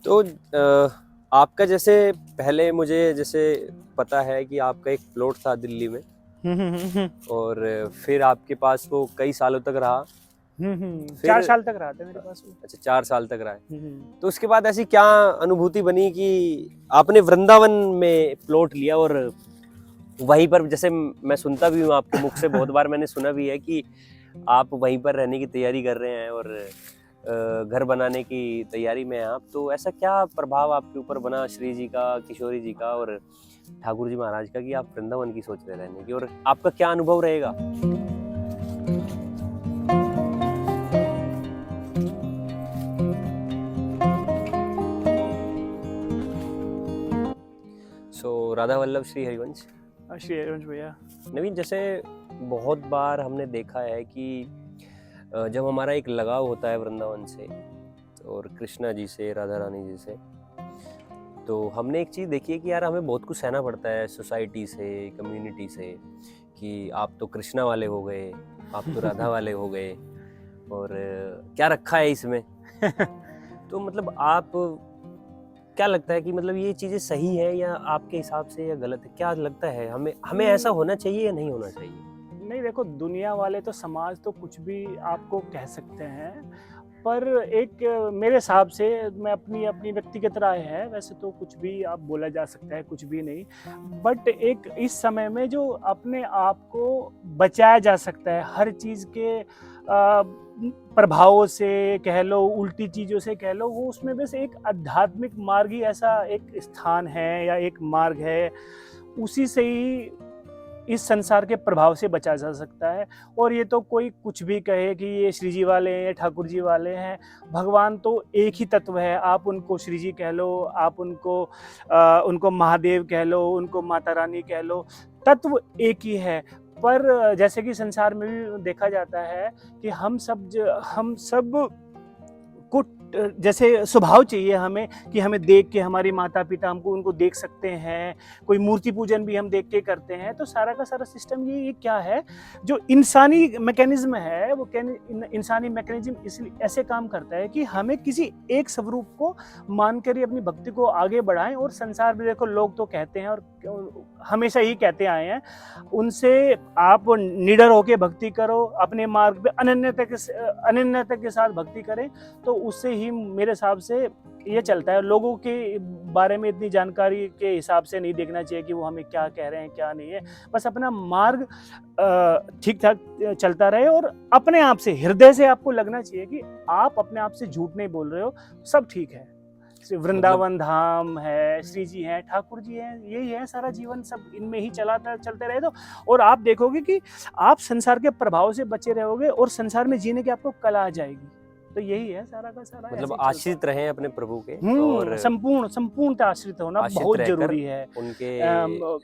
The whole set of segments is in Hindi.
तो आपका जैसे पहले मुझे जैसे पता है कि आपका एक प्लॉट था दिल्ली में और फिर आपके पास वो कई सालों तक रहा। फिर 4 साल तक रहा था मेरे पास वो। अच्छा 4 साल तक रहा है। हम्म। तो उसके बाद ऐसी क्या अनुभूति बनी कि आपने वृंदावन में प्लॉट लिया और वहीं पर, जैसे मैं सुनता भी हूँ आपके मुख से, बहुत बार मैंने सुना भी है कि आप वहीं पर रहने की तैयारी कर रहे हैं और घर बनाने की तैयारी में हैं आप। तो ऐसा क्या प्रभाव आपके ऊपर बना श्री जी का, किशोरी जी का और ठाकुर जी महाराज का कि आप वृंदावन की सोच रहे रहने की, और आपका क्या अनुभव रहेगा? राधा वल्लभ श्री हरिवंश। श्री हरिवंश भैया। नवीन, जैसे बहुत बार हमने देखा है कि जब हमारा एक लगाव होता है वृंदावन से और कृष्णा जी से, राधा रानी जी से, तो हमने एक चीज़ देखी है कि यार हमें बहुत कुछ सहना पड़ता है सोसाइटी से, कम्युनिटी से, कि आप तो कृष्णा वाले हो गए, आप तो राधा वाले हो गए, और क्या रखा है इसमें। तो मतलब आप क्या लगता है कि मतलब ये चीज़ें सही है या आपके हिसाब से या गलत है? क्या लगता है हमें ऐसा होना चाहिए या नहीं होना चाहिए? नहीं, देखो, दुनिया वाले तो, समाज तो कुछ भी आपको कह सकते हैं, पर एक मेरे हिसाब से, मैं अपनी अपनी व्यक्तिगत राय है, वैसे तो कुछ भी आप बोला जा सकता है, कुछ भी नहीं, बट एक इस समय में जो अपने आप को बचाया जा सकता है हर चीज़ के प्रभावों से कह लो, उल्टी चीज़ों से कह लो, वो उसमें बस एक आध्यात्मिक मार्ग ही ऐसा एक स्थान है या एक मार्ग है, उसी से ही इस संसार के प्रभाव से बचा जा सकता है। और ये तो कोई कुछ भी कहे कि ये श्री जी वाले हैं या ठाकुर जी वाले हैं, भगवान तो एक ही तत्व है। आप उनको श्री जी कह लो, आप उनको महादेव कह लो, उनको माता रानी कह लो, तत्व एक ही है। पर जैसे कि संसार में भी देखा जाता है कि हम सब को जैसे स्वभाव चाहिए हमें कि हमें देख के, हमारे माता पिता हमको उनको देख सकते हैं, कोई मूर्ति पूजन भी हम देख के करते हैं। तो सारा का सारा सिस्टम ये क्या है, जो इंसानी मैकेनिज्म है, वो इंसानी मैकेनिज्म इसलिए ऐसे काम करता है कि हमें किसी एक स्वरूप को मानकर ही अपनी भक्ति को आगे बढ़ाएं। और संसार में देखो, लोग तो कहते हैं और हमेशा ही कहते आए हैं, उनसे आप निडर होके भक्ति करो, अपने मार्ग पे अनन्यता के साथ भक्ति करें, तो उससे ही मेरे हिसाब से ये चलता है। लोगों के बारे में इतनी जानकारी के हिसाब से नहीं देखना चाहिए कि वो हमें क्या कह रहे हैं, क्या नहीं है। बस अपना मार्ग ठीक ठाक चलता रहे, और अपने आप से, हृदय से आपको लगना चाहिए कि आप अपने आप से झूठ नहीं बोल रहे हो, सब ठीक है। वृंदावन धाम है, श्री जी हैं, ठाकुर जी हैं, यही है सारा जीवन, सब इनमें ही चलते रहे तो, और आप देखोगे कि आप संसार के प्रभाव से बचे रहोगे और संसार में जीने की आपको कला आ जाएगी। तो यही है सारा का सारा। मतलब आश्रित रहें अपने प्रभु के, और संपूर्णतः आश्रित होना बहुत जरूरी है। उनके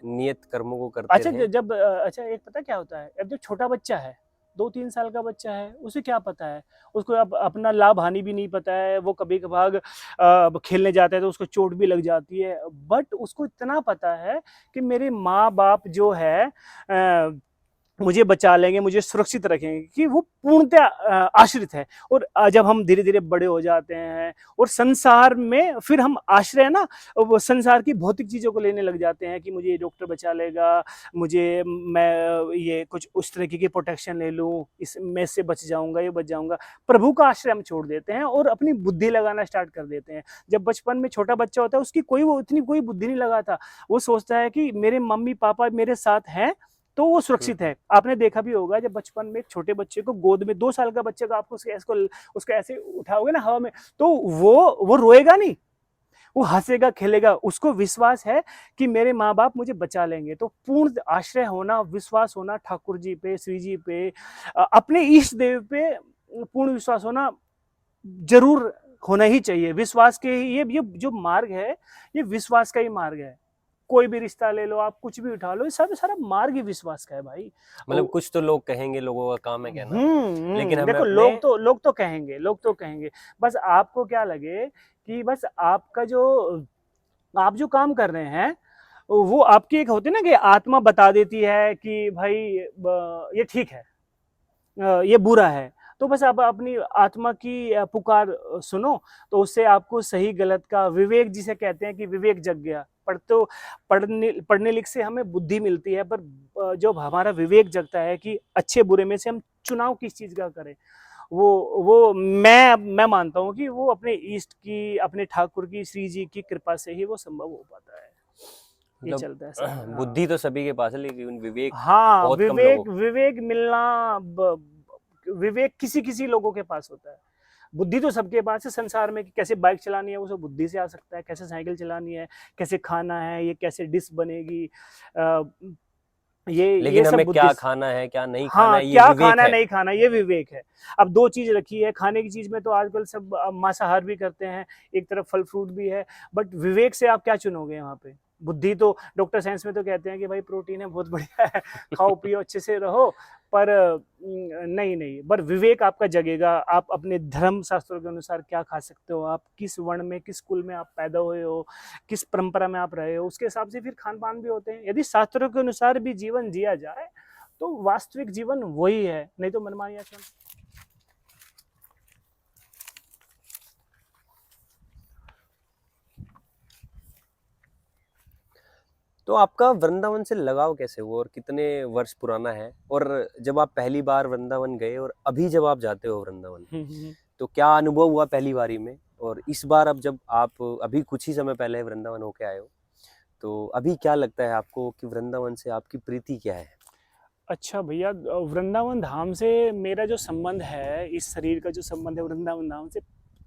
नियत कर्मों को करते रहें। अच्छा, एक पता क्या होता है, अब जो छोटा बच्चा है, 2-3 साल का बच्चा है, उसे क्या पता है, उसको अब अपना लाभ हानि भी नहीं पता है। वो कभी कभार खेलने जाता है तो उसको चोट भी लग जाती है, बट उसको इतना पता है कि मेरे माँ बाप जो है मुझे बचा लेंगे, मुझे सुरक्षित रखेंगे, कि वो पूर्णतः आश्रित है। और जब हम धीरे धीरे बड़े हो जाते हैं और संसार में फिर हम आश्रय ना, वो संसार की भौतिक चीज़ों को लेने लग जाते हैं कि मुझे ये डॉक्टर बचा लेगा, मैं ये कुछ उस तरीके की प्रोटेक्शन ले लूँ, मैं इससे बच जाऊँगा, ये बच जाऊँगा। प्रभु का आश्रय हम छोड़ देते हैं और अपनी बुद्धि लगाना स्टार्ट कर देते हैं। जब बचपन में छोटा बच्चा होता है, उसकी इतनी कोई बुद्धि नहीं लगाता। वो सोचता है कि मेरे मम्मी पापा मेरे साथ हैं तो वो सुरक्षित है। आपने देखा भी होगा, जब बचपन में एक छोटे बच्चे को गोद में, 2 साल का बच्चे को आपको उसको ऐसे उठाओगे ना हवा में, तो वो रोएगा नहीं, वो हंसेगा, खेलेगा। उसको विश्वास है कि मेरे माँ बाप मुझे बचा लेंगे। तो पूर्ण आश्रय होना, विश्वास होना ठाकुर जी पे, श्री जी पे, अपने इष्ट देव पे पूर्ण विश्वास होना जरूर होना ही चाहिए। विश्वास के ये जो मार्ग है, ये विश्वास का ही मार्ग है। कोई भी रिश्ता ले लो, आप कुछ भी उठा लो, सब सारा मार्ग ही विश्वास का है भाई। मतलब कुछ तो लोग कहेंगे, लोगों का काम है कहना, लेकिन हमें देखो, लोग तो कहेंगे। बस आपको क्या लगे कि बस आप जो काम कर रहे हैं, वो आपकी एक होती है ना कि आत्मा बता देती है कि भाई ये ठीक है, ये बुरा है, तो बस आप अपनी आत्मा की पुकार सुनो, तो उससे आपको सही गलत का विवेक, जिसे कहते हैं कि विवेक जग गया। पढ़ने लिख से हमें बुद्धि मिलती है, पर जब हमारा विवेक जगता है कि अच्छे बुरे में से हम चुनाव किस चीज का करें, वो मैं मानता हूँ कि वो अपने ईष्ट की, अपने ठाकुर की, श्री जी की कृपा से ही वो संभव हो पाता है। ये मतलब चलता है सब। बुद्धि तो सभी के पास है, लेकिन विवेक हाँ, बहुत कम लोगों को। विवेक मिलना, विवेक किसी किसी लोगों के पास होता है। बुद्धि तो सबके पास है संसार में, कि कैसे बाइक चलानी है वो सब बुद्धि से आ सकता है, कैसे साइकिल चलानी है, कैसे खाना है, ये कैसे डिश बनेगी, अ, ये लेकिन सब हमें बुद्धि क्या से। खाना है, क्या नहीं खाना हाँ, है, ये क्या विवेक खाना है। नहीं खाना, ये विवेक है। अब दो चीज रखी है खाने की चीज में, तो आजकल सब मांसाहार भी करते हैं, एक तरफ फल फ्रूट भी है, बट विवेक से आप क्या चुनोगे वहां पे? बुद्धि तो डॉक्टर साइंस में तो कहते हैं कि भाई प्रोटीन है, बहुत बढ़िया है, खाओ पियो अच्छे से रहो, पर नहीं नहीं, पर विवेक आपका जगेगा। आप अपने धर्म शास्त्रों के अनुसार क्या खा सकते हो, आप किस वर्ण में, किस कुल में आप पैदा हुए हो, किस परंपरा में आप रहे हो, उसके हिसाब से फिर खान पान भी होते हैं। यदि शास्त्रों के अनुसार भी जीवन जिया जाए तो वास्तविक जीवन वही है, नहीं तो मनमानी आचरण। तो आपका वृंदावन से लगाव कैसे हुआ और कितने वर्ष पुराना है? और जब आप पहली बार वृंदावन गए और अभी जब आप जाते हो वृंदावन, तो क्या अनुभव हुआ पहली बारी में? और इस बार अब जब आप अभी कुछ ही समय पहले वृंदावन होके आए हो, तो अभी क्या लगता है आपको कि वृंदावन से आपकी प्रीति क्या है? अच्छा भैया, वृंदावन धाम से मेरा जो संबंध है, इस शरीर का जो संबंध है वृंदावन धाम से,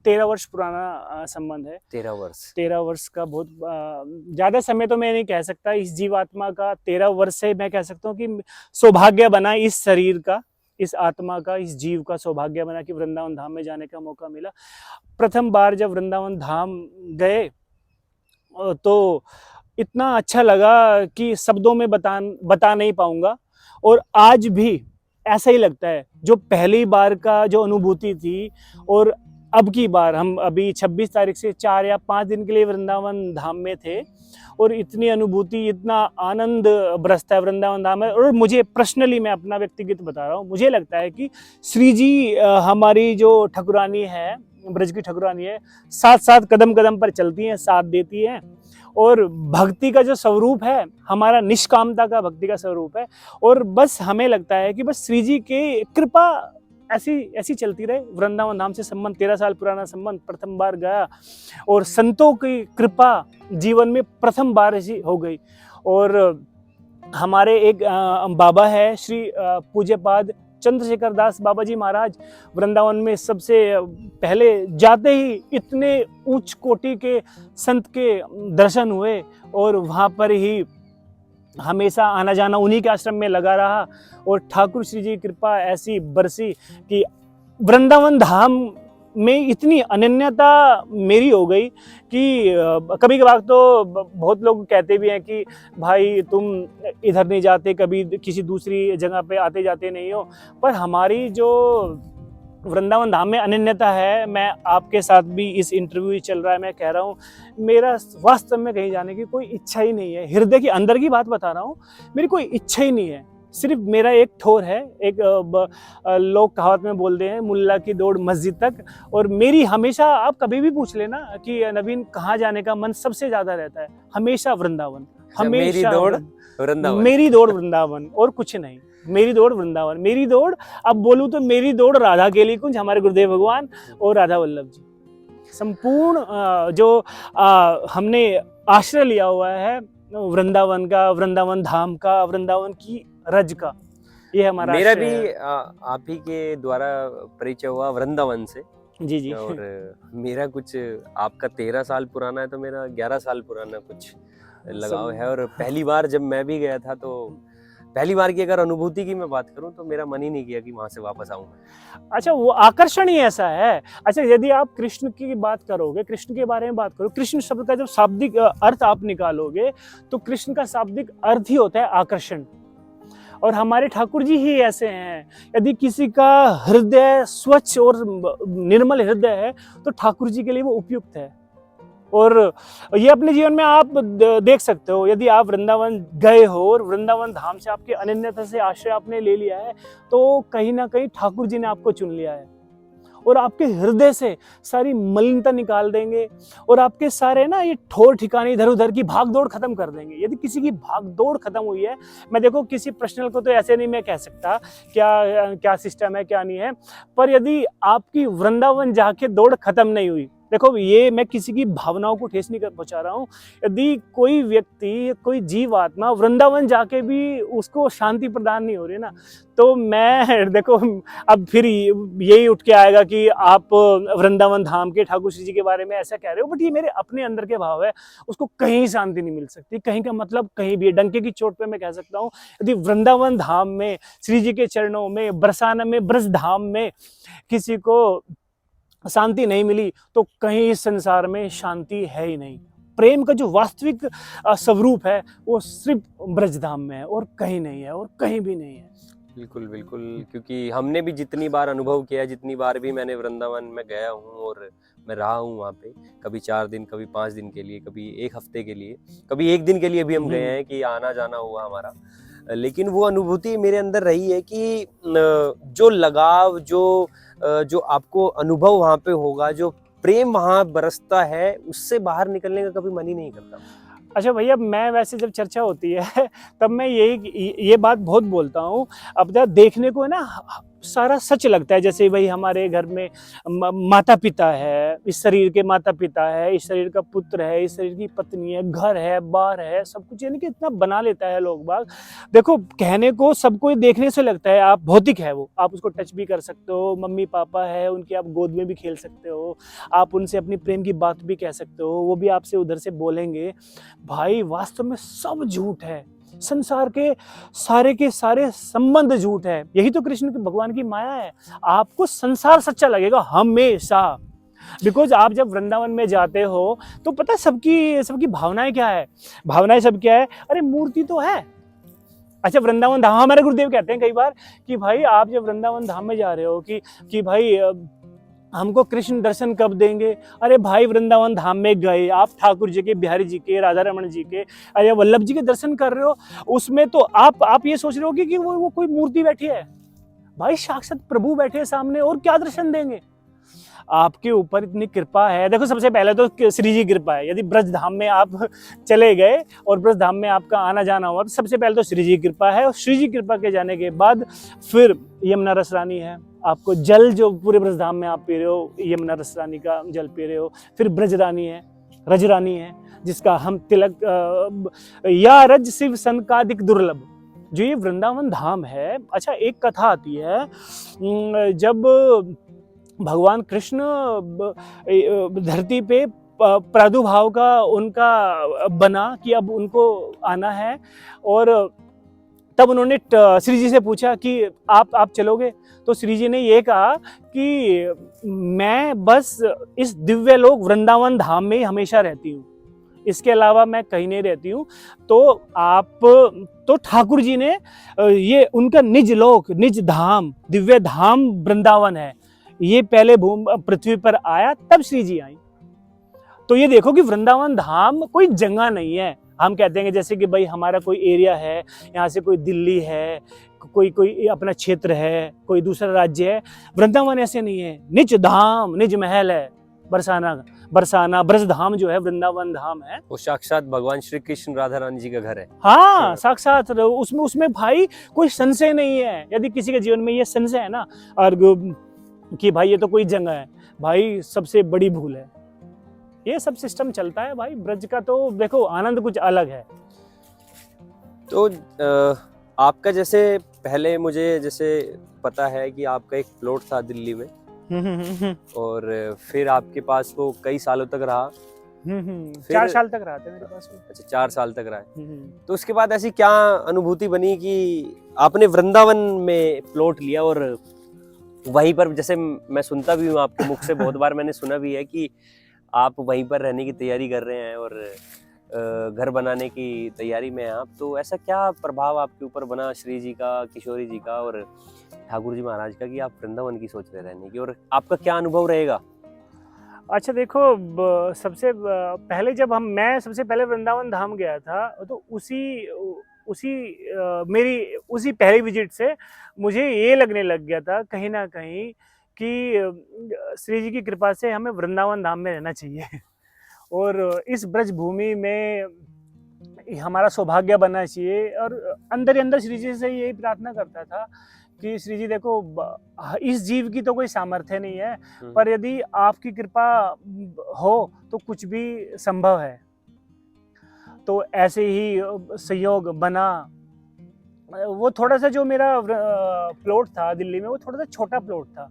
13 वर्ष पुराना संबंध है। 13 वर्ष। 13 वर्ष का बहुत ज्यादा समय तो मैं नहीं कह सकता इस जीवात्मा का। 13 वर्ष से मैं कह सकता हूँ कि सौभाग्य बना इस शरीर का, इस आत्मा का, इस जीव का सौभाग्य बना कि वृंदावन धाम में जाने का मौका मिला। प्रथम बार जब वृंदावन धाम गए तो इतना अच्छा लगा कि शब्दों में बता नहीं पाऊंगा। और आज भी ऐसा ही लगता है, जो पहली बार का जो अनुभूति थी और अब की बार, हम अभी 26 तारीख से 4 या 5 दिन के लिए वृंदावन धाम में थे, और इतनी अनुभूति, इतना आनंद बरसता है वृंदावन धाम में। और मुझे पर्सनली, मैं अपना व्यक्तिगत बता रहा हूँ, मुझे लगता है कि श्री जी हमारी जो ठकुरानी है, ब्रज की ठकुरानी है, साथ साथ कदम कदम पर चलती हैं, साथ देती हैं। और भक्ति का जो स्वरूप है हमारा, निष्कामता का भक्ति का स्वरूप है। और बस हमें लगता है कि बस श्री जी की कृपा ऐसी ऐसी चलती रहे। वृंदावन धाम से संबंध 13 साल पुराना संबंध, प्रथम बार गया, और संतों की कृपा जीवन में प्रथम बार ऐसी हो गई। और हमारे एक बाबा है, श्री पूज्यपाद चंद्रशेखर दास बाबा जी महाराज, वृंदावन में सबसे पहले जाते ही इतने उच्च कोटि के संत के दर्शन हुए, और वहाँ पर ही हमेशा आना जाना उन्हीं के आश्रम में लगा रहा। और ठाकुर श्री जी की कृपा ऐसी बरसी कि वृंदावन धाम में इतनी अनन्यता मेरी हो गई कि कभी कभार तो बहुत लोग कहते भी हैं कि भाई तुम इधर नहीं जाते, कभी किसी दूसरी जगह पे आते जाते नहीं हो। पर हमारी जो वृंदावन धाम में अनन्यता है, मैं आपके साथ भी, इस इंटरव्यू चल रहा है, मैं कह रहा हूँ, मेरा वास्तव में कहीं जाने की कोई इच्छा ही नहीं है। हृदय के अंदर की बात बता रहा हूँ, मेरी कोई इच्छा ही नहीं है। सिर्फ मेरा एक ठोर है, एक लोग कहावत में बोलते हैं, मुल्ला की दौड़ मस्जिद तक। और मेरी हमेशा, आप कभी भी पूछ लेना कि नवीन कहाँ जाने का मन सबसे ज्यादा रहता है, हमेशा वृंदावन, हमेशा मेरी दौड़ वृंदावन। मेरी दौड़ वृंदावन, और कुछ नहीं। मेरी दौड़ वृंदावन, मेरी दौड़, अब बोलूं तो मेरी दौड़ राधा केली कुंज, हमारे गुरुदेव भगवान और राधा वल्लभ जी। संपूर्ण जो हमने आश्रय लिया हुआ है वृंदावन का, वृंदावन धाम का, वृंदावन की रज का, ये हमारा मेरा आश्रय भी है। आप ही के द्वारा परिचय हुआ वृंदावन से। जी जी। और मेरा कुछ, आपका 13 साल पुराना है तो मेरा 11 साल पुराना कुछ लगाव है। और पहली बार जब मैं भी गया था, तो पहली बार की अगर अनुभूति की मैं बात करूं, तो मेरा मन ही नहीं किया कि वहां से वापस आऊं। अच्छा, वो आकर्षण ही ऐसा है। अच्छा, यदि आप कृष्ण की बात करोगे, कृष्ण के बारे में बात करो, कृष्ण शब्द का जब शाब्दिक अर्थ आप निकालोगे, तो कृष्ण का शाब्दिक अर्थ ही होता है आकर्षण। और हमारे ठाकुर जी ही ऐसे हैं। यदि किसी का हृदय स्वच्छ और निर्मल हृदय है, तो ठाकुर जी के लिए वो उपयुक्त है। और ये अपने जीवन में आप देख सकते हो, यदि आप वृंदावन गए हो और वृंदावन धाम से आपके अनन्यता से आश्रय आपने ले लिया है, तो कहीं ना कहीं ठाकुर जी ने आपको चुन लिया है और आपके हृदय से सारी मलिनता निकाल देंगे और आपके सारे ना ये ठोर ठिकाने इधर उधर की भाग दौड़ खत्म कर देंगे। यदि किसी की भाग दौड़ खत्म हुई है, मैं देखो किसी पर्सनल को तो ऐसे नहीं मैं कह सकता क्या क्या सिस्टम है क्या नहीं है, पर यदि आपकी वृंदावन जाके दौड़ खत्म नहीं हुई, देखो ये मैं किसी की भावनाओं को ठेस नहीं पहुंचा रहा हूँ, यदि कोई व्यक्ति कोई जीव आत्मा वृंदावन जाके भी उसको शांति प्रदान नहीं हो रही ना, तो मैं देखो अब फिर यही उठ के आएगा कि आप वृंदावन धाम के ठाकुर श्री जी के बारे में ऐसा कह रहे हो, बट ये मेरे अपने अंदर के भाव है, उसको कहीं शांति नहीं मिल सकती, कहीं का मतलब कहीं भी, डंके की चोट पे मैं कह सकता हूँ यदि वृंदावन धाम में श्री जी के चरणों में बरसाना में ब्रज धाम में किसी को शांति नहीं मिली तो कहीं इस संसार में शांति है ही नहीं। प्रेम का जो वास्तविक स्वरूप है वो सिर्फ ब्रजधाम में है और कहीं नहीं है और कहीं भी नहीं है। बिल्कुल बिल्कुल, क्योंकि हमने भी जितनी बार अनुभव किया, जितनी बार भी मैंने वृंदावन में गया हूँ और मैं रहा हूँ वहाँ पे, कभी 4 दिन, कभी 5 दिन के लिए, कभी 1 हफ्ते के लिए, कभी 1 दिन के लिए भी हम गए हैं कि आना जाना हुआ हमारा, लेकिन वो अनुभूति मेरे अंदर रही है कि जो लगाव, जो आपको अनुभव वहाँ पे होगा, जो प्रेम वहाँ बरसता है, उससे बाहर निकलने का कभी मन ही नहीं करता। अच्छा भैया, मैं वैसे जब चर्चा होती है तब मैं ये बात बहुत बोलता हूँ, अब जब देखने को है ना सारा सच लगता है, जैसे भाई हमारे घर में माता पिता है, इस शरीर के माता पिता है, इस शरीर का पुत्र है, इस शरीर की पत्नी है, घर है, बार है, सब कुछ, यानी कि इतना बना लेता है लोग बाग। देखो कहने को सबको देखने से लगता है आप भौतिक है, वो आप उसको टच भी कर सकते हो, मम्मी पापा है उनकी आप गोद में भी खेल सकते हो, आप उनसे अपनी प्रेम की बात भी कह सकते हो, वो भी आपसे उधर से बोलेंगे। भाई वास्तव में सब झूठ है, संसार के सारे संबंध झूठ है, यही तो कृष्ण के भगवान की माया है। आपको संसार सच्चा लगेगा हमेशा, बिकॉज आप जब वृंदावन में जाते हो तो पता है सबकी भावनाएं क्या है, भावनाएं सब क्या है, अरे मूर्ति तो है। अच्छा वृंदावन धाम, हमारे गुरुदेव कहते हैं कई बार कि भाई आप जब वृंदावन धाम में जा रहे हो कि भाई हमको कृष्ण दर्शन कब देंगे, अरे भाई वृंदावन धाम में गए आप, ठाकुर जी के, बिहारी जी के, राधा रमन जी के, अरे वल्लभ जी के दर्शन कर रहे हो, उसमें तो आप ये सोच रहे हो कि वो कोई मूर्ति बैठी है, भाई साक्षात प्रभु बैठे हैं सामने, और क्या दर्शन देंगे। आपके ऊपर इतनी कृपा है। देखो सबसे पहले तो श्री जी कृपा है, यदि ब्रज धाम में आप चले गए और ब्रज धाम में आपका आना जाना हुआ तो सबसे पहले तो श्री जी कृपा है, और श्री जी कृपा के जाने के बाद फिर यमुना रस रानी है, आपको जल जो पूरे ब्रज धाम में आप पी रहे हो, यमुना रस रानी का जल पी रहे हो, फिर ब्रज रानी है, रज रानी है, जिसका हम तिलक या रज शिव संकादिक दुर्लभ, जो ये वृंदावन धाम है। अच्छा एक कथा आती है, जब भगवान कृष्ण धरती पे प्रादुर्भाव का उनका बना कि अब उनको आना है, और तब उन्होंने श्री जी से पूछा कि आप चलोगे, तो श्री जी ने ये कहा कि मैं बस इस दिव्य लोक वृंदावन धाम में ही हमेशा रहती हूँ, इसके अलावा मैं कहीं नहीं रहती हूँ। तो ठाकुर जी ने ये उनका निज लोक, निज धाम, दिव्य धाम वृंदावन है, ये पहले पृथ्वी पर आया तब श्री जी आई। तो ये देखो कि वृंदावन धाम कोई जगह नहीं है। हम कहते हैं जैसे कि भाई हमारा कोई एरिया है, यहाँ से कोई दिल्ली है, कोई अपना क्षेत्र है, कोई दूसरा राज्य है, वृंदावन ऐसे नहीं है, निज धाम, निज महल है, बरसाना ब्रज धाम जो है वृंदावन धाम है, वो साक्षात भगवान श्री कृष्ण राधा रानी जी का घर है। हाँ साक्षात, उसमें भाई कोई संशय नहीं है। यदि किसी के जीवन में ये संशय है ना, और कि भाई ये तो कोई जगह है, भाई सबसे बड़ी भूल है। ये सब सिस्टम चलता है भाई, ब्रज का तो देखो आनंद कुछ अलग है। तो आपका जैसे पहले मुझे जैसे पता है कि आपका एक प्लॉट था दिल्ली में, और फिर आपके पास वो कई सालों तक रहा। 4 साल तक रहा था मेरे पास वो। अच्छा 4 साल तक रहा है। तो उसके बाद ऐसी क्या अनुभूति बनी कि आपने वृंदावन में प्लॉट लिया, और वहीं पर, जैसे मैं सुनता भी हूँ आपके मुख से, बहुत बार मैंने सुना भी है कि आप वहीं पर रहने की तैयारी कर रहे हैं और घर बनाने की तैयारी में हैं आप, तो ऐसा क्या प्रभाव आपके ऊपर बना श्री जी का, किशोरी जी का और ठाकुर जी महाराज का, कि आप वृंदावन की सोच रहे रहने की, और आपका क्या अनुभव रहेगा? अच्छा देखो, पहले जब मैं सबसे पहले वृंदावन धाम गया था, तो उसी मेरी उसी पहली विजिट से मुझे ये लगने लग गया था कहीं ना कहीं कि श्री जी की कृपा से हमें वृंदावन धाम में रहना चाहिए और इस ब्रज भूमि में हमारा सौभाग्य बनना चाहिए। और अंदर ही अंदर श्री जी से यही प्रार्थना करता था कि श्री जी देखो, इस जीव की तो कोई सामर्थ्य नहीं है, पर यदि आपकी कृपा हो तो कुछ भी संभव है। तो ऐसे ही संयोग बना। वो थोड़ा सा जो मेरा प्लॉट था दिल्ली में, वो थोड़ा सा छोटा प्लॉट था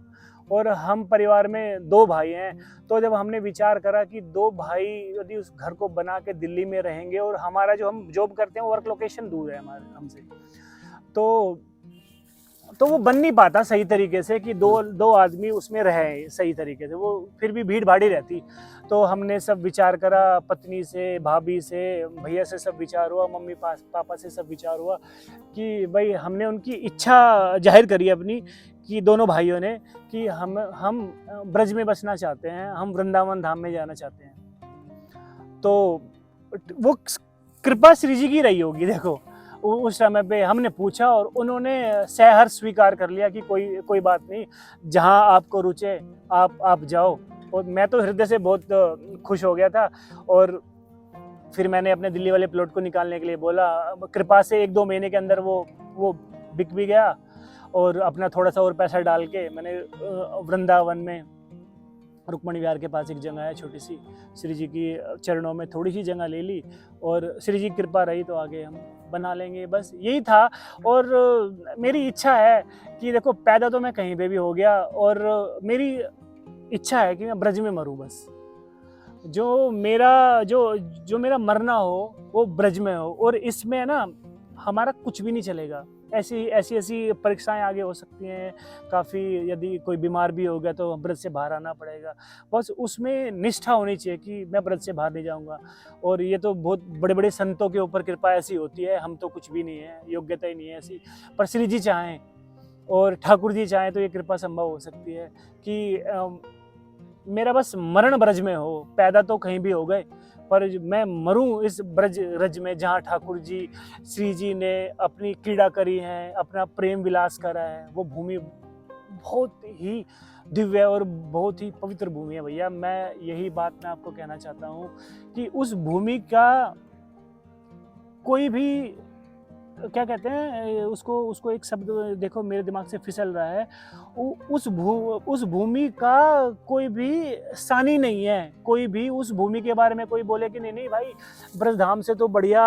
और हम परिवार में 2 भाई हैं। तो जब हमने विचार करा कि 2 भाई यदि उस घर को बना के दिल्ली में रहेंगे और हमारा जो हम जॉब करते हैं वर्क लोकेशन दूर है हमारे हमसे, तो वो बन नहीं पाता सही तरीके से कि दो आदमी उसमें रहे सही तरीके से, वो फिर भी भीड़ भाड़ी रहती। तो हमने सब विचार करा, पत्नी से, भाभी से, भैया से सब विचार हुआ, मम्मी पापा से सब विचार हुआ कि भाई हमने उनकी इच्छा जाहिर करी अपनी, कि दोनों भाइयों ने, कि हम ब्रज में बसना चाहते हैं, हम वृंदावन धाम में जाना चाहते हैं। तो वो कृपा श्री जी की रही होगी। देखो उस समय पे हमने पूछा और उन्होंने सहर्ष स्वीकार कर लिया कि कोई बात नहीं, जहां आपको रुचे आप जाओ। और मैं तो हृदय से बहुत खुश हो गया था। और फिर मैंने अपने दिल्ली वाले प्लॉट को निकालने के लिए बोला। कृपा से 1-2 महीने के अंदर वो बिक भी गया और अपना थोड़ा सा और पैसा डाल के मैंने वृंदावन में रुक्मणी विहार के पास एक जगह है छोटी सी, श्री जी की चरणों में थोड़ी सी जगह ले ली और श्री जी की कृपा रही तो आगे हम बना लेंगे, बस यही था। और मेरी इच्छा है कि देखो, पैदा तो मैं कहीं पे भी हो गया और मेरी इच्छा है कि मैं ब्रज में मरूं। बस जो मेरा मरना हो वो ब्रज में हो। और इसमें ना हमारा कुछ भी नहीं चलेगा। ऐसी परीक्षाएं आगे हो सकती हैं काफ़ी, यदि कोई बीमार भी हो गया तो ब्रज से बाहर आना पड़ेगा। बस उसमें निष्ठा होनी चाहिए कि मैं ब्रज से बाहर नहीं जाऊंगा। और ये तो बहुत बड़े बड़े संतों के ऊपर कृपा ऐसी होती है, हम तो कुछ भी नहीं है, योग्यता ही नहीं है ऐसी। पर श्री जी चाहें और ठाकुर जी चाहें तो ये कृपा संभव हो सकती है कि मेरा बस मरण ब्रज में हो। पैदा तो कहीं भी हो गए, पर मैं मरूं इस ब्रज रज में जहाँ ठाकुर जी, श्री जी ने अपनी क्रीड़ा करी है, अपना प्रेम विलास करा है। वो भूमि बहुत ही दिव्य और बहुत ही पवित्र भूमि है भैया। मैं यही बात मैं आपको कहना चाहता हूँ कि उस भूमि का कोई भी, क्या कहते हैं उसको एक शब्द, देखो मेरे दिमाग से फिसल रहा है, उस भूमि का कोई भी सानी नहीं है। कोई भी उस भूमि के बारे में कोई बोले कि नहीं भाई, ब्रजधाम से तो बढ़िया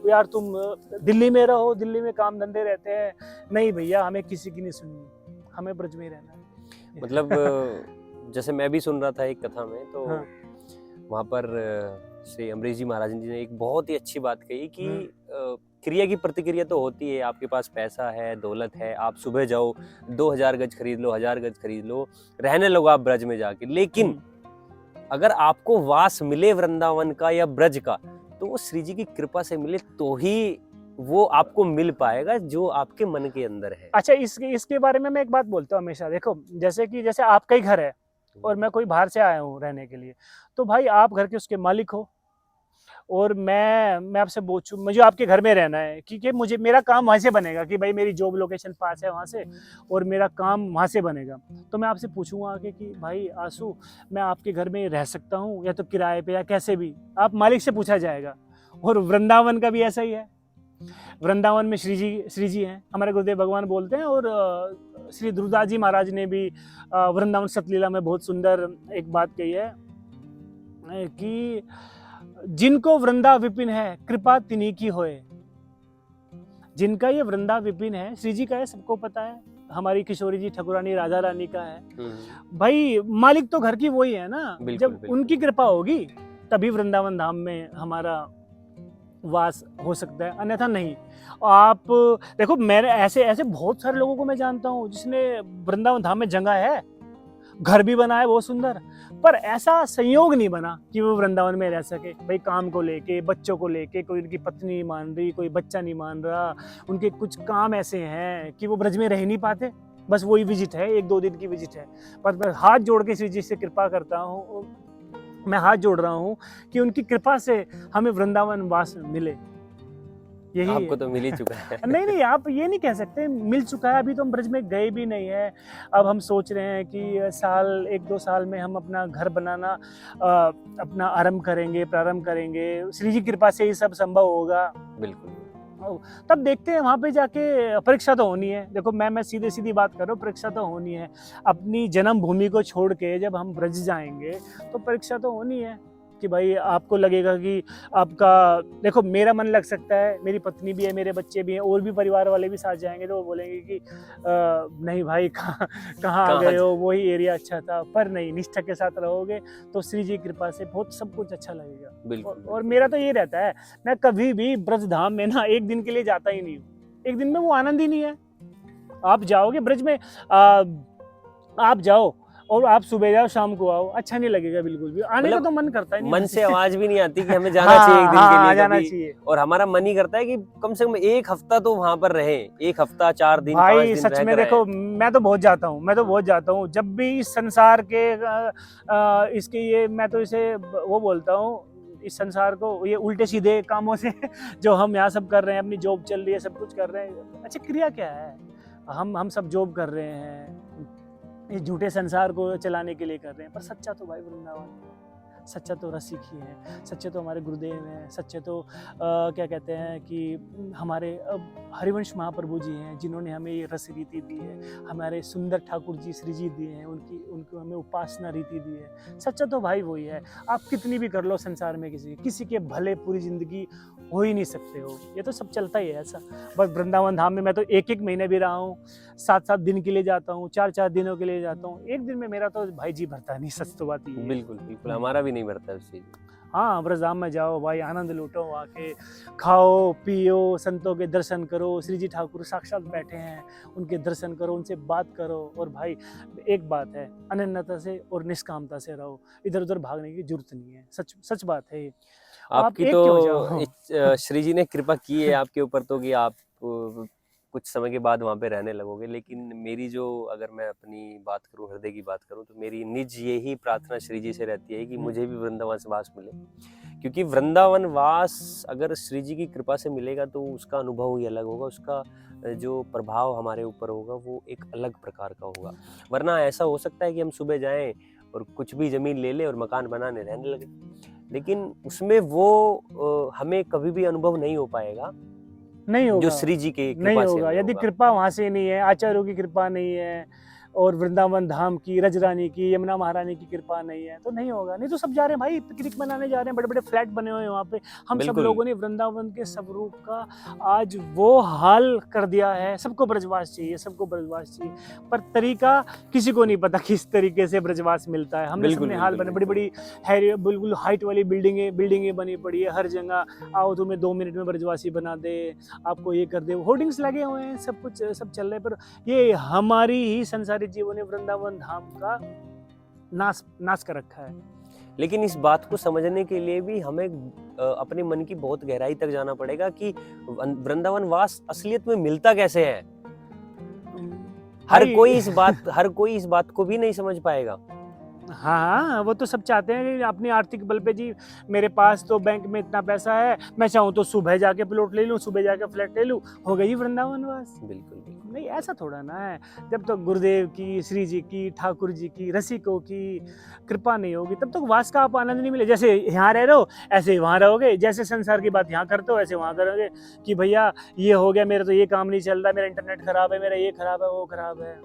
यार तुम दिल्ली में रहो, दिल्ली में काम धंधे रहते हैं। नहीं भैया, हमें किसी की नहीं सुननी, हमें ब्रज में ही रहना है। मतलब जैसे मैं भी सुन रहा था एक कथा में, तो हाँ। वहाँ पर श्री अमरीश जी महाराज जी ने एक बहुत ही अच्छी बात कही कि क्रिया की प्रतिक्रिया तो होती है। आपके पास पैसा है, दौलत है, आप सुबह जाओ 2000 गज खरीद लो, 1000 गज खरीद लो, रहने लगो आप ब्रज में जाके। लेकिन अगर आपको वास मिले वृंदावन का या ब्रज का, तो वो श्री जी की कृपा से मिले तो ही वो आपको मिल पाएगा जो आपके मन के अंदर है। अच्छा, इसके बारे में मैं एक बात बोलता हूँ हमेशा। देखो, जैसे आपका ही घर है और मैं कोई बाहर से आया हूँ रहने के लिए, तो भाई आप घर के उसके मालिक हो और मैं आपसे पूछूं, मुझे आपके घर में रहना है क्योंकि मुझे मेरा काम वहाँ से बनेगा कि भाई मेरी जॉब लोकेशन पास है वहाँ से और मेरा काम वहाँ से बनेगा। तो मैं आपसे पूछूंगा आके कि भाई आंसू, मैं आपके घर में रह सकता हूँ या तो किराए पे या कैसे भी, आप मालिक से पूछा जाएगा। और वृंदावन का भी ऐसा ही है। वृंदावन में श्री जी हैं, हमारे गुरुदेव भगवान बोलते हैं। और श्री ध्रुवदास जी महाराज ने भी वृंदावन सतलीला में बहुत सुंदर एक बात कही है कि जिनको वृंदा विपिन है कृपा तिन्हीं की होए। जिनका ये वृंदा विपिन है, श्री जी का है, सबको पता है। हमारी किशोरी जी ठाकुरानी राधा रानी का है। भाई मालिक तो घर की वही है ना। जब उनकी कृपा होगी तभी वृंदावन धाम में हमारा वास हो सकता है, अन्यथा नहीं। आप देखो, मेरे ऐसे बहुत सारे लोगों को मैं जानता हूँ जिसने वृंदावन धाम में जगह है, घर भी बना है बहुत सुंदर, पर ऐसा संयोग नहीं बना कि वो वृंदावन में रह सके। भाई काम को लेके, बच्चों को लेके, कोई उनकी पत्नी नहीं मान रही, कोई बच्चा नहीं मान रहा, उनके कुछ काम ऐसे हैं कि वो ब्रज में रह नहीं पाते। बस वही विजिट है, 1-2 दिन की विजिट है। पर मैं हाथ जोड़ के श्री जी से कृपा करता हूँ मैं हाथ जोड़ रहा हूँ कि उनकी कृपा से हमें वृंदावन वास मिले। यही आपको है। तो मिल ही चुका है। नहीं नहीं, आप ये नहीं कह सकते मिल चुका है, अभी तो हम ब्रज में गए भी नहीं है। अब हम सोच रहे हैं कि साल 1-2 साल में हम अपना घर बनाना अपना प्रारंभ करेंगे। श्री जी कृपा से ही सब संभव होगा। बिल्कुल। तब देखते हैं, वहां पे जाके परीक्षा तो होनी है। देखो मैं सीधे सीधी बात कर रहा हूँ, परीक्षा तो होनी है। अपनी जन्मभूमि को छोड़ के जब हम ब्रज जाएंगे तो परीक्षा तो होनी है कि भाई आपको लगेगा कि आपका, देखो मेरा मन लग सकता है, मेरी पत्नी भी है, मेरे बच्चे भी हैं, और भी परिवार वाले भी साथ जाएंगे तो वो बोलेंगे कि नहीं भाई कहाँ आ गए हो, वही एरिया अच्छा था। पर नहीं, निष्ठा के साथ रहोगे तो श्री जी की कृपा से बहुत सब कुछ अच्छा लगेगा। बिल्कुल। और मेरा तो ये रहता है, मैं कभी भी ब्रज धाम में ना एक दिन के लिए जाता ही नहीं हूँ। एक दिन में वो आनंद ही नहीं है। आप जाओगे ब्रज में, आप जाओ और आप सुबह जाओ शाम को आओ, अच्छा नहीं लगेगा बिल्कुल भी। आने का तो मन करता ही नहीं, मन से आवाज भी नहीं आती कि हमें जाना चाहिए एक दिन के लिए जाना कभी। चाहिए। और हमारा मन ही करता है कि कम से कम 1 हफ्ता तो वहां पर रहे, 1 हफ्ता 4 दिन 5 भाई दिन सच में रहकर देखो, मैं तो बहुत जाता हूँ जब भी इस संसार के इसके ये, मैं तो इसे वो बोलता हूँ, इस संसार को, ये उल्टे सीधे कामों से जो हम यहाँ सब कर रहे हैं, अपनी जॉब चल रही है, सब कुछ कर रहे हैं। अच्छा, क्रिया क्या है? हम सब जॉब कर रहे हैं, इस झूठे संसार को चलाने के लिए कर रहे हैं। पर सच्चा तो भाई वृंदावन है, सच्चा तो रसिक ही है, सच्चे तो हमारे गुरुदेव हैं, सच्चे तो क्या कहते हैं कि हमारे हरिवंश महाप्रभु जी हैं, जिन्होंने हमें ये रस रीति दी है। हमारे सुंदर ठाकुर जी श्री जी दिए हैं, उनको हमें उपासना रीति दी है। सच्चा तो भाई वही है। आप कितनी भी कर लो संसार में, किसी के भले पूरी जिंदगी हो ही नहीं सकते हो, ये तो सब चलता ही है ऐसा। बस वृंदावन धाम में मैं तो 1-1 महीने भी रहा हूँ, 7-7 दिन के लिए जाता हूँ, 4-4 दिनों के लिए जाता हूँ। एक दिन में मेरा तो भाई जी भरता नहीं, सच तो बात ये है। बिल्कुल बिल्कुल, हमारा भी नहीं भरता उस चीज। हाँ, ब्रजधाम में जाओ भाई, आनंद लूटो, आके खाओ पियो, संतों के दर्शन करो। श्री जी ठाकुर साक्षात बैठे हैं, उनके दर्शन करो, उनसे बात करो। और भाई एक बात है, अनन्यता से और निष्कामता से रहो, इधर उधर भागने की जरूरत नहीं है। सच सच बात है ये। आपकी एक तो क्यों जाओ? श्री जी ने कृपा की है आपके ऊपर तो कि आप कुछ समय के बाद वहां पे रहने लगोगे। लेकिन मेरी जो, अगर मैं अपनी बात करूं, हृदय की बात करूं, तो मेरी निज यही प्रार्थना श्री जी से रहती है कि मुझे भी वृंदावन वास मिले। क्योंकि वृंदावन वास अगर श्री जी की कृपा से मिलेगा तो उसका अनुभव ही अलग होगा, उसका जो प्रभाव हमारे ऊपर होगा वो एक अलग प्रकार का होगा। वरना ऐसा हो सकता है कि हम सुबह जाएं और कुछ भी जमीन ले ले और मकान बनाने रहने लगे, लेकिन उसमें वो हमें कभी भी अनुभव नहीं हो पाएगा नहीं होगा, जो श्री जी के नहीं कृपा से होगा। हमें यदि होगा। कृपा वहां से नहीं है, आचार्यों की कृपा नहीं है, और वृंदावन धाम की, रजरानी की, यमुना महारानी की कृपा नहीं है, तो नहीं होगा। नहीं तो सब जा रहे हैं भाई, पिकनिक मनाने जा रहे हैं, बड़े बड़े फ्लैट बने हुए हैं वहाँ पे। हम सब बिल्कुल। लोगों ने वृंदावन के स्वरूप का आज वो हाल कर दिया है। सबको ब्रजवास चाहिए, सबको ब्रजवास चाहिए, पर तरीका किसी को नहीं पता किस तरीके से ब्रजवास मिलता है। हमने बिल्कुल सबने हाल बिल्कुल बने, बड़ी बड़ी बिल्कुल हाइट वाली बिल्डिंगें बनी पड़ी है हर जगह। आओ तुम्हें 2 मिनट में ब्रजवासी बना दे, आपको ये कर दे, होर्डिंग्स लगे हुए हैं, सब कुछ सब चल रहे हैं। पर ये हमारी ही संसारिक जीवन ने वृंदावन धाम का नाश कर रखा है। लेकिन इस बात को समझने के लिए भी हमें अपने मन की बहुत गहराई तक जाना पड़ेगा कि वृंदावन वास असलियत में मिलता कैसे है। हर कोई इस बात को भी नहीं समझ पाएगा। हाँ, वो तो सब चाहते हैं कि अपनी आर्थिक बल पे जी, मेरे पास तो बैंक में इतना पैसा है, मैं चाहूँ तो सुबह जाके प्लॉट ले लूँ, सुबह जाके फ्लैट ले लूँ, हो गई वृंदावन वास। बिल्कुल बिल्कुल। नहीं, ऐसा थोड़ा ना है। जब तक गुरुदेव की, श्री जी की, ठाकुर जी की, रसिकों की कृपा नहीं होगी, तब तक वास का आप आनंद नहीं मिले। जैसे यहाँ रह रहे हो ऐसे ही वहाँ रहोगे, जैसे संसार की बात यहाँ करते हो ऐसे वहाँ करोगे कि भैया ये हो गया, मेरा तो ये काम नहीं चल रहा, मेरा इंटरनेट खराब है, मेरा ये खराब है, वो खराब है।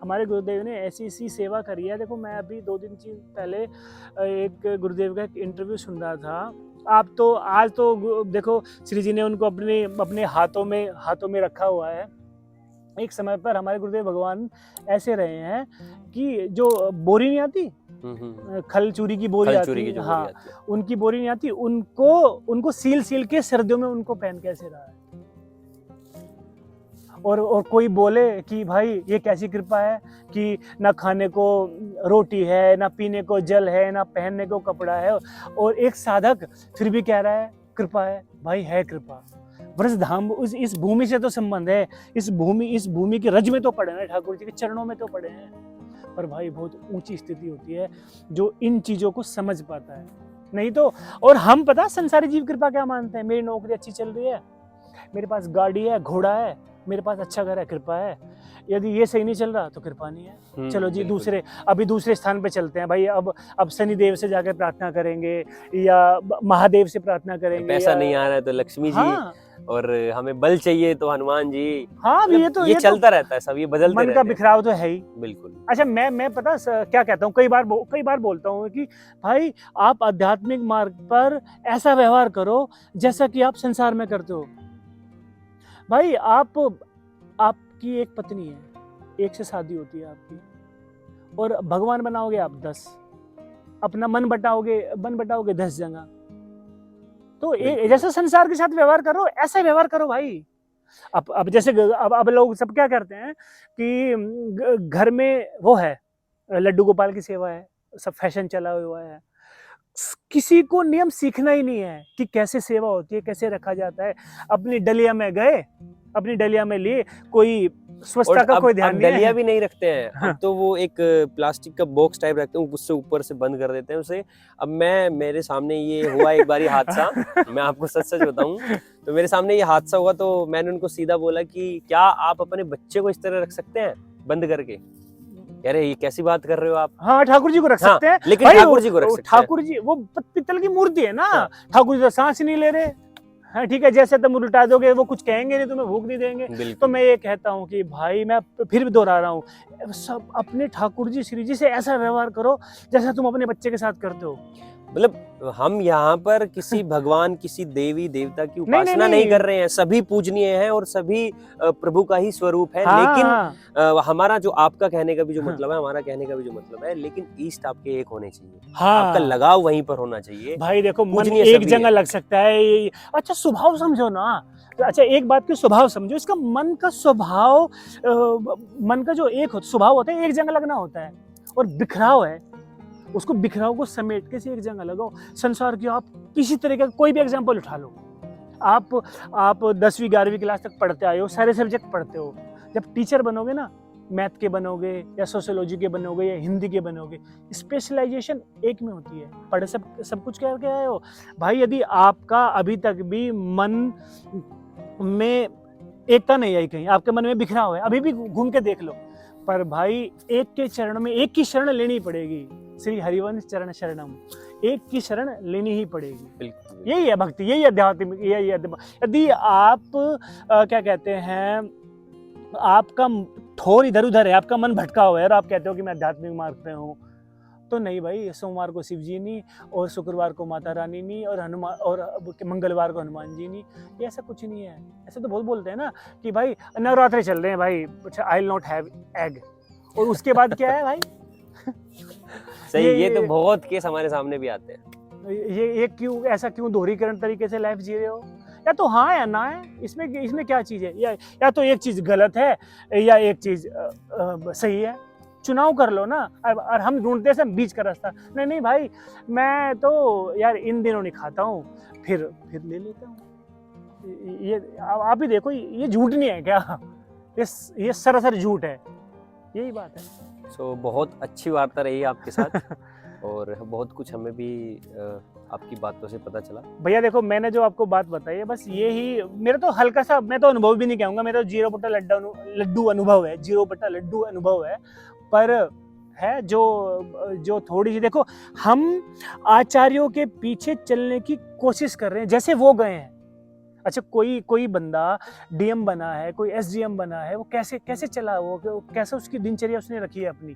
हमारे गुरुदेव ने ऐसी ऐसी सेवा करी है। देखो, मैं अभी 2 दिन पहले एक गुरुदेव का एक इंटरव्यू सुन रहा था। आप तो आज तो देखो, श्री जी ने उनको अपने हाथों में रखा हुआ है। एक समय पर हमारे गुरुदेव भगवान ऐसे रहे हैं कि जो बोरी नहीं आती, खल चूरी की बोरी आती है, हाँ, उनकी बोरी नहीं आती, उनको सील के सर्दियों में उनको पहन के ऐसे रहा है। और कोई बोले कि भाई ये कैसी कृपा है कि ना खाने को रोटी है, ना पीने को जल है, ना पहनने को कपड़ा है, और एक साधक फिर भी कह रहा है कृपा है। भाई है कृपा। व्रज धाम इस भूमि से तो संबंध है, इस भूमि के रज में तो पड़े हैं, ठाकुर जी के चरणों में तो पड़े हैं। पर भाई बहुत ऊंची स्थिति होती है जो इन चीजों को समझ पाता है। नहीं तो, और हम पता संसारी जीव कृपा क्या मानते हैं, मेरी नौकरी अच्छी चल रही है, मेरे पास गाड़ी है, घोड़ा है, मेरे पास अच्छा घर है, कृपा है। यदि ये सही नहीं चल रहा तो कृपा नहीं है। चलो जी बिल्कुल। अभी दूसरे स्थान पे चलते हैं भाई। अब शनि देव से जाकर प्रार्थना करेंगे या महादेव से प्रार्थना करेंगे, पैसा नहीं आ रहा है तो लक्ष्मी जी, हाँ और हमें बल चाहिए तो हनुमान जी। हाँ, मतलब ये चलता रहता है, सब ये बदलते मन रहते का हैं। बिखराव तो है ही। बिल्कुल। अच्छा, मैं पता क्या कहता हूँ, कई बार बोलता हूँ कि भाई आप आध्यात्मिक मार्ग पर ऐसा व्यवहार करो जैसा कि आप संसार में करते हो। भाई आपकी एक पत्नी है, एक से शादी होती है आपकी, और भगवान बनाओगे आप 10, अपना मन बटाओगे 10 जगह। तो बिल्कुल। जैसा संसार के साथ व्यवहार करो ऐसा व्यवहार करो भाई। अब जैसे अब लोग सब क्या करते हैं कि घर में वो है, लड्डू गोपाल की सेवा है, सब फैशन चला हुआ है, किसी को नियम सीखना ही नहीं है कि कैसे सेवा होती है, कैसे रखा जाता है। अपनी डलिया में गए, अपनी डलिया में लिए, कोई स्वच्छता और का कोई अब ध्यान नहीं डलिया है। भी नहीं रखते हैं, हाँ। अब तो वो एक प्लास्टिक का बॉक्स टाइप रखते हैं, उससे ऊपर से बंद कर देते हैं उसे। अब मेरे सामने ये हुआ एक बारी हादसा, मैं आपको सच सच बताऊं, तो मेरे सामने ये हादसा हुआ तो मैंने उनको सीधा बोला कि क्या आप अपने बच्चे को इस तरह रख सकते हैं बंद करके? कह रहे ये कैसी बात कर रहे हो आप? हाँ, ठाकुर जी को रख हाँ, सकते हैं, लेकिन भाई ठाकुर जी को रख सकते हैं। ठाकुर जी वो पित्तल की मूर्ति है ना, हाँ। ठाकुर जी तो सांस ही नहीं ले रहे। हाँ ठीक है, जैसे तुम उल्टा दोगे वो कुछ कहेंगे नहीं, तुम्हें भूख नहीं देंगे। तो बिल्कुल। मैं ये कहता हूँ कि भाई, मैं फिर भी दोहरा रहा हूँ, सब अपने ठाकुर जी श्री जी से ऐसा व्यवहार करो जैसा तुम अपने बच्चे के साथ करते हो। मतलब हम यहाँ पर किसी भगवान, किसी देवी देवता की नहीं, उपासना नहीं कर रहे हैं, सभी पूजनीय हैं और सभी प्रभु का ही स्वरूप है। हाँ, लेकिन हाँ, हमारा जो, आपका कहने का भी जो हाँ। मतलब है, हमारा कहने का भी जो मतलब है, लेकिन ईस्ट आपके एक होने चाहिए, हाँ आपका लगाव वहीं पर होना चाहिए। भाई देखो, मन पूजनीय एक सभी जगह है। लग सकता है। अच्छा, स्वभाव समझो ना। अच्छा, एक बात की स्वभाव समझो, इसका मन का स्वभाव, मन का जो एक स्वभाव होता है, एक जगह लगना होता है, और बिखराव है, उसको बिखराव को समेट के से एक जगह लगाओ। संसार की आप किसी तरह का कोई भी एग्जाम्पल उठा लो, आप 10वीं 11वीं क्लास तक पढ़ते आए हो, सारे सब्जेक्ट पढ़ते हो। जब टीचर बनोगे ना, मैथ के बनोगे या सोशियोलॉजी के बनोगे या हिंदी के बनोगे, स्पेशलाइजेशन एक में होती है, पढ़े सब कुछ करके आए हो भाई। यदि आपका अभी तक भी मन में एकता नहीं आई, कहीं आपके मन में बिखराव है, अभी भी घूम के देख लो, पर भाई एक के चरण में एक की शरण लेनी पड़ेगी। श्री हरिवंश चरण शरणम, एक की शरण लेनी ही पड़ेगी। बिल्कुल। यही है भक्ति, यही अध्यात्म, यही यदि आप क्या कहते हैं, आपका ठोर इधर उधर है, आपका मन भटका हुआ है और आप कहते हो कि मैं आध्यात्मिक मार्ग पे हूँ, तो नहीं भाई। सोमवार को शिव जी नहीं, और शुक्रवार को माता रानी नहीं, और हनुमान, और मंगलवार को हनुमान जी नहीं, ये ऐसा कुछ नहीं है। ऐसे तो बहुत बोलते हैं ना कि भाई नवरात्रे चल रहे हैं भाई, I will not have egg, और उसके बाद क्या है भाई? सही, ये तो बहुत केस हमारे सामने भी आते हैं। ये क्यों, ऐसा क्यों दोहरीकरण तरीके से लाइफ जी रहे हो? या तो हाँ या ना है, इसमें क्या चीज है? या तो एक चीज गलत है या एक चीज सही है। चुनाव कर लो ना। और हम ढूंढते हैं बीच का रास्ता। नहीं भाई, मैं तो यार इन दिनों नहीं खाता हूँ, फिर ले लेता हूँ। ये आप भी देखो, ये झूठ नहीं है क्या? ये सरासर झूठ है, यही बात है। बहुत अच्छी वार्ता रही आपके साथ और बहुत कुछ हमें भी आपकी बातों से पता चला। भैया देखो, मैंने जो आपको बात बताई है, बस ये ही मेरा तो हल्का सा, मैं तो अनुभव भी नहीं कहूँगा, मेरा 0 लड्डू अनुभव है, 0 लड्डू अनुभव है। पर है जो थोड़ी सी, देखो हम आचार्यों के पीछे चलने की कोशिश कर रहे हैं जैसे वो गए हैं। अच्छा, कोई बंदा डीएम बना है, कोई एसडीएम बना है, वो कैसे चला, वो कैसे उसकी दिनचर्या उसने रखी है अपनी,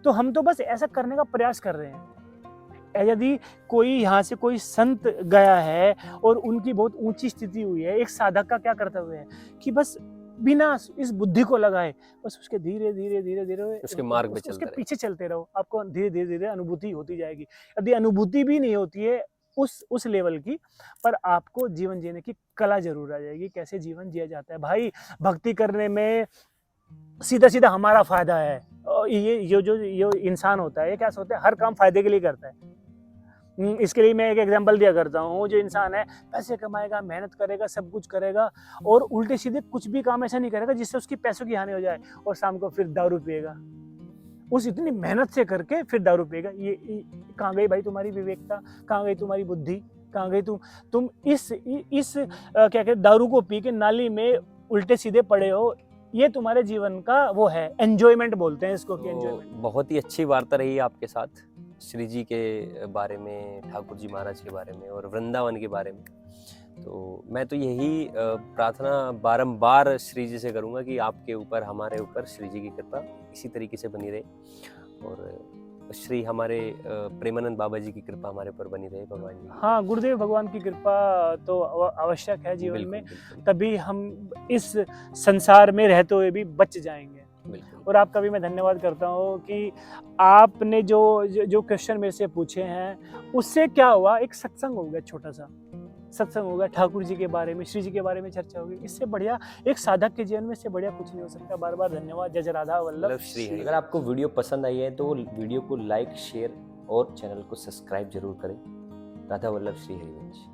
तो हम तो बस ऐसा करने का प्रयास कर रहे हैं। यदि कोई यहाँ से कोई संत गया है और उनकी बहुत ऊंची स्थिति हुई है, एक साधक का क्या कर्तव्य है कि बस बिना इस बुद्धि को लगाए, बस उसके धीरे धीरे उसके मार्ग पे उसके चलते पीछे चलते रहो, आपको धीरे धीरे अनुभूति होती जाएगी। यदि अनुभूति भी नहीं होती है उस लेवल की, पर आपको जीवन जीने की कला जरूर आ जाएगी, कैसे जीवन जिया जाता है। भाई भक्ति करने में सीधा हमारा फायदा है। ये जो इंसान होता है, ये क्या सोचता है, हर काम फायदे के लिए करता है। इसके लिए मैं एक एग्जांपल दिया करता हूँ, जो इंसान है पैसे कमाएगा, मेहनत करेगा, सब कुछ करेगा, और उल्टे सीधे कुछ भी काम ऐसा नहीं करेगा जिससे उसकी पैसों की हानि हो जाए, और शाम को फिर दारू पिएगा। उस इतनी मेहनत से करके फिर दारू पिएगा। ये कहाँ गई भाई तुम्हारी विवेकता, कहाँ गई तुम्हारी बुद्धि, कहाँ गई तुम इस क्या कहते दारू को पी के नाली में उल्टे सीधे पड़े हो। ये तुम्हारे जीवन का वो है, एंजॉयमेंट बोलते हैं इसको कि तो एंजॉयमेंट। बहुत ही अच्छी वार्ता रही आपके साथ श्री जी के बारे में, ठाकुर जी महाराज के बारे में और वृंदावन के बारे में। तो मैं तो यही प्रार्थना बारंबार श्री जी से करूँगा कि आपके ऊपर, हमारे ऊपर श्री जी की कृपा इसी तरीके से बनी रहे और श्री हमारे प्रेमानंद बाबा जी की कृपा हमारे ऊपर बनी रहे भगवान जी। हाँ, गुरुदेव भगवान की कृपा तो आवश्यक है जीवन में, बिल्कुल। तभी हम इस संसार में रहते हुए भी बच जाएंगे। बिल्कुल। और आपका भी मैं धन्यवाद करता हूँ कि आपने जो क्वेश्चन मेरे से पूछे हैं उससे क्या हुआ, एक सत्संग हो गया, छोटा सा सत्संग हो गया, ठाकुर जी के बारे में, श्री जी के बारे में चर्चा होगी। इससे बढ़िया एक साधक के जीवन में इससे बढ़िया कुछ नहीं हो सकता। बार बार धन्यवाद। जय जय राधा वल्लभ श्री हरि। अगर आपको वीडियो पसंद आई है तो वीडियो को लाइक, शेयर और चैनल को सब्सक्राइब जरूर करें। राधा वल्लभ श्री हरिवंश।